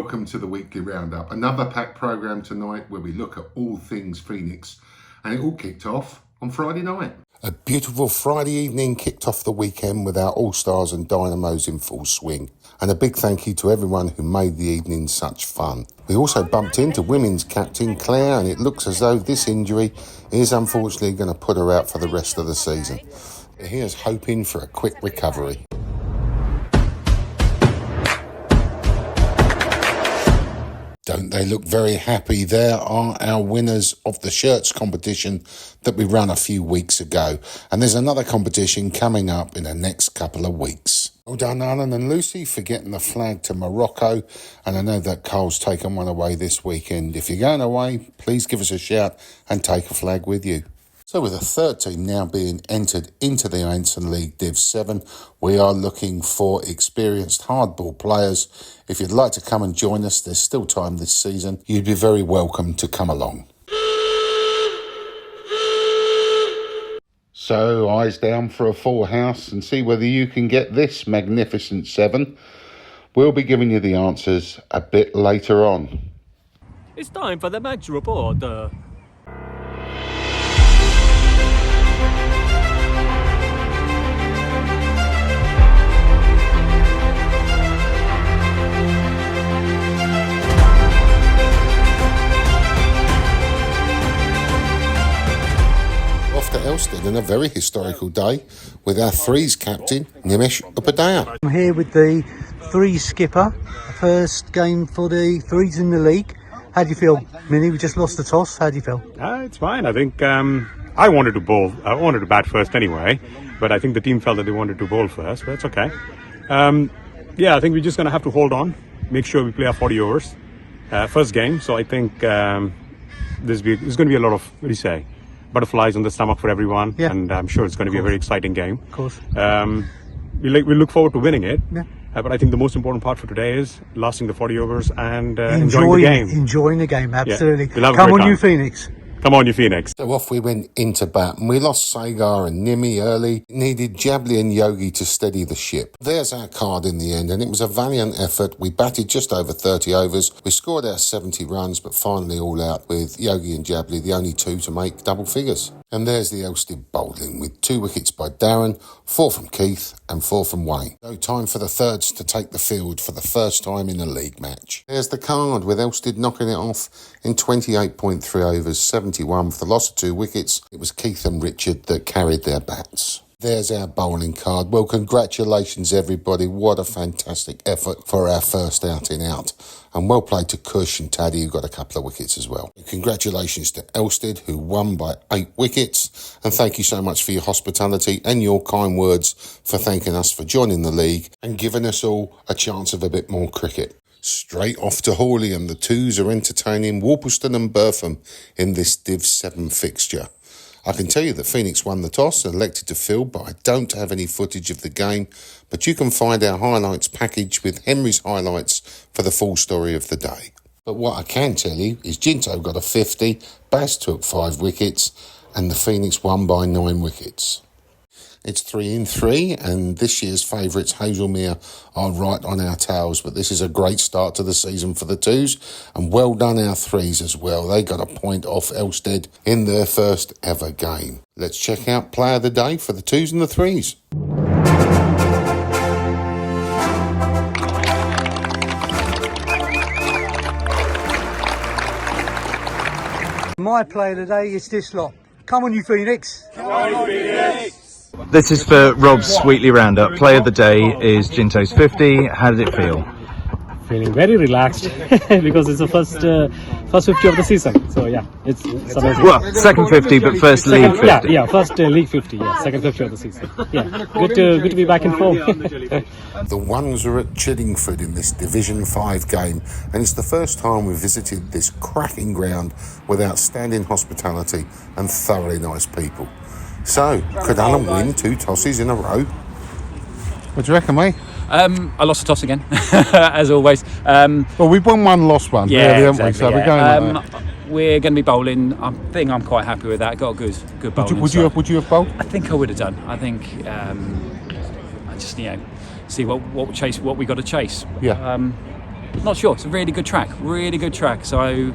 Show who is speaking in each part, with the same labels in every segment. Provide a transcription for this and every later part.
Speaker 1: welcome to the weekly roundup. Another packed programme tonight where we look at all things Phoenix, and it all kicked off on Friday night. A beautiful Friday evening kicked off the weekend with our All-Stars and Dynamos in full swing. And a big thank you to everyone who made the evening such fun. We also bumped into women's captain Claire, and it looks as though this injury is unfortunately going to put her out for the rest of the season. Here's hoping for a quick recovery. Don't they look very happy? There are our winners of the shirts competition that we ran a few weeks ago. And there's another competition coming up in the next couple of weeks. Well done, Alan and Lucy, for getting the flag to Morocco. And I know that Carl's taken one away this weekend. If you're going away, please give us a shout and take a flag with you. So with a third team now being entered into the Anson League Div 7, we are looking for experienced hardball players. If you'd like to come and join us, there's still time this season. You'd be very welcome to come along. So eyes down for a full house and see whether you can get this magnificent 7. We'll be giving you the answers a bit later on.
Speaker 2: It's time for the match report.
Speaker 1: Off to Elsted on a very historical day with our threes captain, Nimesh Upadhyaya.
Speaker 3: I'm here with the threes skipper, first game for the threes in the league. How do you feel, Minnie? We just lost the toss. How do you feel?
Speaker 4: It's fine. I think I wanted to bowl. I wanted to bat first anyway, but I think the team felt that they wanted to bowl first, but that's okay. I think we're just going to have to hold on, make sure we play our 40 overs. First game, so I think there's going to be a lot of, what do you say, butterflies on the stomach for everyone, and I'm sure it's going to be a very exciting game.
Speaker 3: Of course.
Speaker 4: We look forward to winning it,
Speaker 3: yeah.
Speaker 4: But I think the most important part for today is lasting the 40 overs and enjoying the game.
Speaker 3: Enjoying the game, absolutely.
Speaker 4: Yeah.
Speaker 3: Come on, you Phoenix.
Speaker 4: Come on, you Phoenix.
Speaker 1: So off we went into bat, and we lost Sagar and Nimi early. It needed Jabli and Yogi to steady the ship. There's our card in the end, and it was a valiant effort. We batted just over 30 overs. We scored our 70 runs, but finally all out with Yogi and Jabli, the only two to make double figures. And there's the Elsted bowling with 2 wickets by Darren, 4 from Keith and 4 from Wayne. So time for the thirds to take the field for the first time in a league match. There's the card with Elsted knocking it off in 28.3 overs, 71 for the loss of 2 wickets. It was Keith and Richard that carried their bats. There's our bowling card. Well, congratulations, everybody. What a fantastic effort for our first outing out. And well played to Kush and Taddy, who got a couple of wickets as well. And congratulations to Elsted, who won by 8 wickets. And thank you so much for your hospitality and your kind words for thanking us for joining the league and giving us all a chance of a bit more cricket. Straight off to Hawley, and the twos are entertaining Worplesdon and Bertham in this Div 7 fixture. I can tell you that Phoenix won the toss and elected to field, but I don't have any footage of the game. But you can find our highlights package with Henry's highlights for the full story of the day. But what I can tell you is Jinto got a 50, Baz took 5 wickets, and the Phoenix won by 9 wickets. It's 3 in 3, and this year's favourites, Hazelmere, are right on our tails. But this is a great start to the season for the twos, and well done our threes as well. They got a point off Elsted in their first ever game. Let's check out Player of the Day for the twos and the threes.
Speaker 3: My player today is this lot. Come on, you Phoenix.
Speaker 4: Come on, you Phoenix.
Speaker 5: This is for Rob's weekly roundup. Player of the day is Jinto's 50. How did it feel?
Speaker 6: Feeling very relaxed because it's the first 50 of the season. So yeah, it's amazing.
Speaker 5: Well, second 50, but first league 50.
Speaker 6: Yeah, first league 50. Yeah, second 50 of the season. Yeah, good to be back in form.
Speaker 1: The Ones are at Chiddingford in this Division 5 game, and it's the first time we've visited this cracking ground with outstanding hospitality and thoroughly nice people. So, could Alan win 2 tosses in a row?
Speaker 7: What do you reckon, mate?
Speaker 2: I lost the toss again, as always.
Speaker 7: Well, we've won one, lost one,
Speaker 2: yeah,
Speaker 7: really,
Speaker 2: exactly,
Speaker 7: haven't we? So
Speaker 2: yeah.
Speaker 7: we're going like that.
Speaker 2: We're going to be bowling. I think I'm quite happy with that. Got a good bowling.
Speaker 7: Would you have bowled?
Speaker 2: I think I would have done. I think I just see what we got to chase.
Speaker 7: Yeah.
Speaker 2: Not sure. It's a really good track. So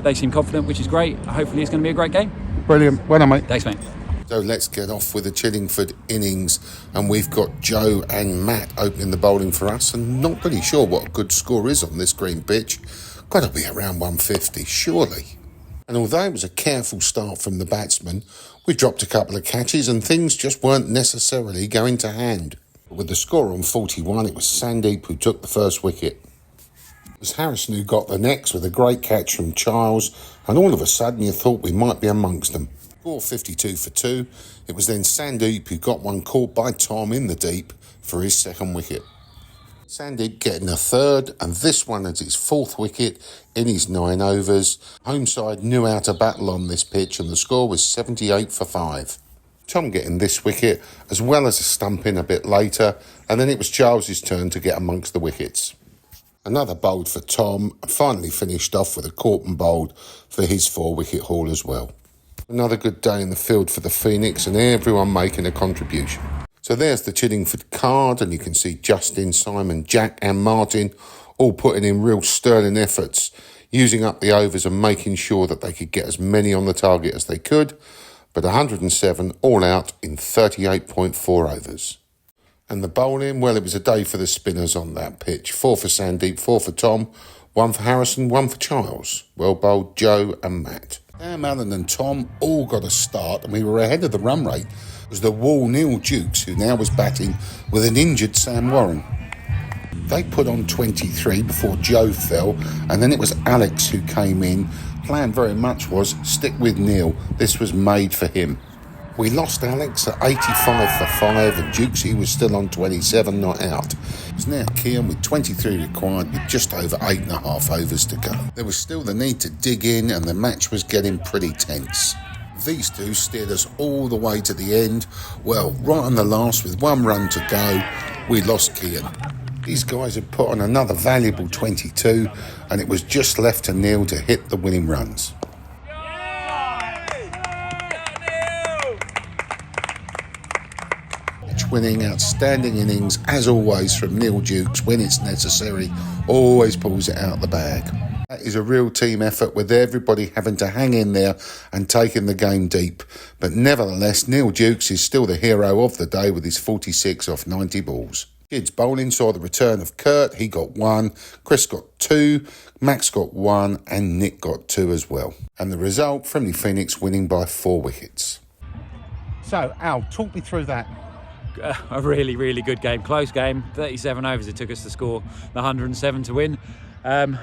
Speaker 2: they seem confident, which is great. Hopefully it's going to be a great game.
Speaker 7: Brilliant. Well done, mate.
Speaker 2: Thanks, mate.
Speaker 1: So let's get off with the Chillingford innings, and we've got Joe and Matt opening the bowling for us, and not really sure what a good score is on this green pitch. Got to be around 150, surely. And although it was a careful start from the batsmen, we dropped a couple of catches and things just weren't necessarily going to hand. With the score on 41, it was Sandeep who took the first wicket. It was Harrison who got the next with a great catch from Charles, and all of a sudden you thought we might be amongst them. Score 52 for 2. It was then Sandeep who got one caught by Tom in the deep for his second wicket. Sandeep getting a third, and this one is his fourth wicket in his 9 overs. Home side knew how to battle on this pitch, and the score was 78 for 5. Tom getting this wicket, as well as a stump in a bit later, and then it was Charles's turn to get amongst the wickets. Another bowled for Tom, and finally finished off with a Corton bowled for his 4-wicket haul as well. Another good day in the field for the Phoenix, and everyone making a contribution. So there's the Chillingford card, and you can see Justin, Simon, Jack and Martin all putting in real sterling efforts, using up the overs and making sure that they could get as many on the target as they could, but 107 all out in 38.4 overs. And the bowling, well, it was a day for the spinners on that pitch. 4 for Sandeep, 4 for Tom, 1 for Harrison, 1 for Charles. Well bowled Joe and Matt. Sam Allen and Tom all got a start, and we were ahead of the run rate. It was the Wall Neil Dukes who now was batting with an injured Sam Warren. They put on 23 before Joe fell, and then it was Alex who came in. Plan very much was stick with Neil. This was made for him. We lost Alex at 85 for 5, and Dukesy was still on 27 not out. It's now Kean with 23 required with just over 8.5 overs to go. There was still the need to dig in, and the match was getting pretty tense. These two steered us all the way to the end. Well, right on the last with 1 run to go, we lost Kean. These guys had put on another valuable 22, and it was just left to Neil to hit the winning runs. Winning, outstanding innings as always from Neil Dukes. When it's necessary, always pulls it out the bag. That is a real team effort with everybody having to hang in there and taking the game deep. But nevertheless, Neil Dukes is still the hero of the day with his 46 off 90 balls. Kids bowling saw the return of Kurt. He got 1, Chris got 2, Max got 1 and Nick got 2 as well. And the result, Frimley Phoenix winning by 4 wickets.
Speaker 7: So, Al, talk me through that.
Speaker 2: A really, really good game. Close game. 37 overs it took us to score the 107 to win. I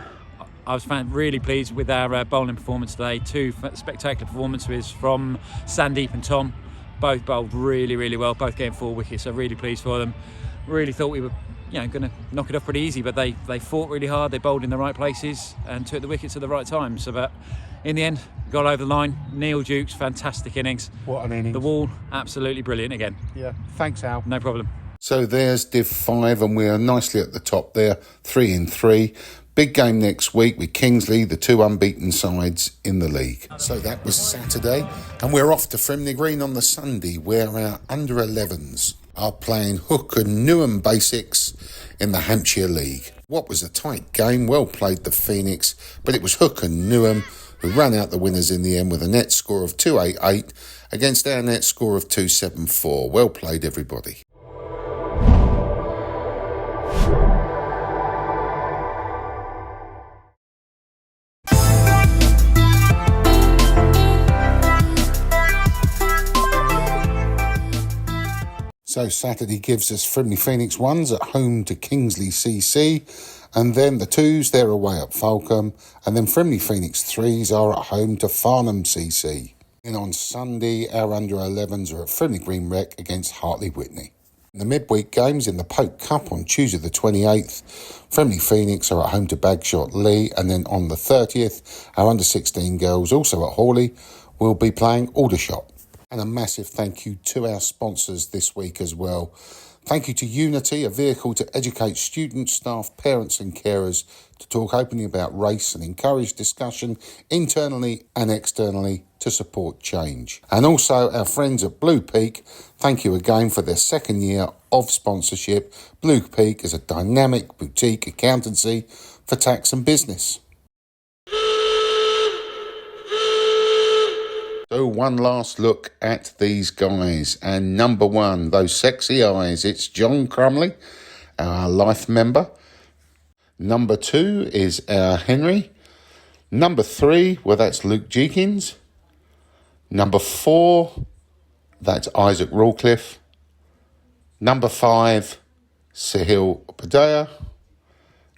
Speaker 2: was really pleased with our bowling performance today. 2 spectacular performances from Sandeep and Tom. Both bowled really, really well. Both getting 4 wickets. So really pleased for them. Really thought we were, going to knock it off pretty easy, but they fought really hard. They bowled in the right places and took the wickets at the right time. So, but in the end, got over the line. Neil Dukes, fantastic innings.
Speaker 7: What an innings.
Speaker 2: The Wall, absolutely brilliant again.
Speaker 7: Yeah, thanks, Al.
Speaker 2: No problem.
Speaker 1: So there's Div 5, and we are nicely at the top there, 3 in 3. Big game next week with Kingsley, the 2 unbeaten sides in the league. So that was Saturday, and we're off to Frimley Green on the Sunday, where our under-11s are playing Hook and Newham Basics in the Hampshire League. What was a tight game, well played the Phoenix, but it was Hook and Newham who ran out the winners in the end with a net score of 288 against our net score of 274. Well played, everybody. So Saturday gives us Frimley Phoenix 1s at home to Kingsley CC, and then the 2s, they're away at Falcombe, and then Frimley Phoenix 3s are at home to Farnham CC. And on Sunday, our under-11s are at Frimley Green Rec against Hartley Whitney. In the midweek games in the Pope Cup on Tuesday the 28th, Frimley Phoenix are at home to Bagshot Lee, and then on the 30th, our under-16 girls, also at Hawley, will be playing Aldershot. And a massive thank you to our sponsors this week as well. Thank you to Unity, a vehicle to educate students, staff, parents and carers to talk openly about race and encourage discussion internally and externally to support change. And also our friends at Blue Peak, thank you again for their 2nd year of sponsorship. Blue Peak is a dynamic boutique accountancy for tax and business. So one last look at these guys, and number one, those sexy eyes, it's John Crumley, our life member. Number two is our Henry. Number three, well, that's Luke Jeekins. Number four, that's Isaac Rawcliffe. Number five, Sahil Padaya.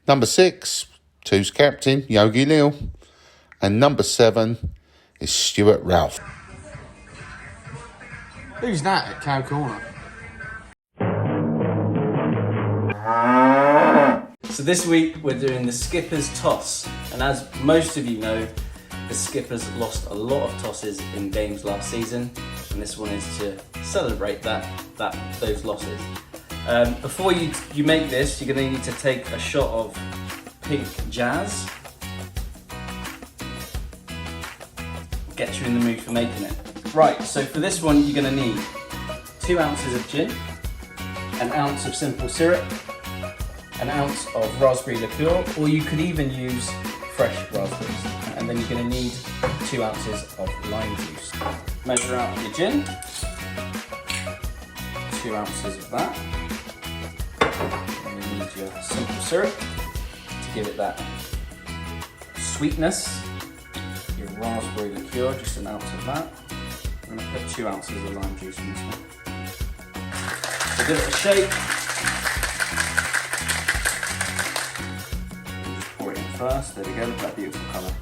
Speaker 1: Number six, two's captain, Yogi Lil. And number seven is Stuart Ralph.
Speaker 8: Who's that at Cow Corner?
Speaker 9: So this week we're doing the Skippers Toss, and as most of you know, the Skippers lost a lot of tosses in games last season, and this one is to celebrate those losses. Before you make this, you're going to need to take a shot of pink jazz. Get you in the mood for making it. Right, so for this one you're going to need 2 ounces of gin, 1 ounce of simple syrup, 1 ounce of raspberry liqueur, or you could even use fresh raspberries. And then you're going to need 2 ounces of lime juice. Measure out your gin, 2 ounces of that. And you need your simple syrup to give it that sweetness. Your raspberry liqueur, just 1 ounce of that. I'm going to put 2 ounces of lime juice in this one. So give it a shake. Just pour it in first. There we go, look at that beautiful colour.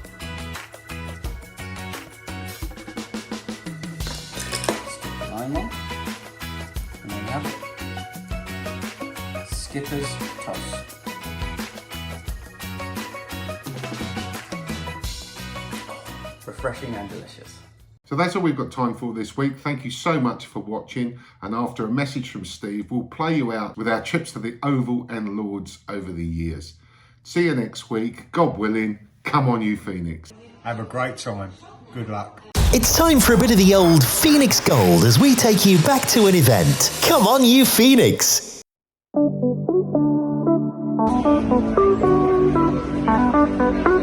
Speaker 9: Stick the lime on. And there you have it. Skippers Toss. Refreshing and delicious.
Speaker 1: So that's all we've got time for this week. Thank you so much for watching. And after a message from Steve, we'll play you out with our trips to the Oval and Lords over the years. See you next week. God willing, come on you Phoenix.
Speaker 7: Have a great time. Good luck.
Speaker 10: It's time for a bit of the old Phoenix Gold as we take you back to an event. Come on you Phoenix.
Speaker 11: Thank you.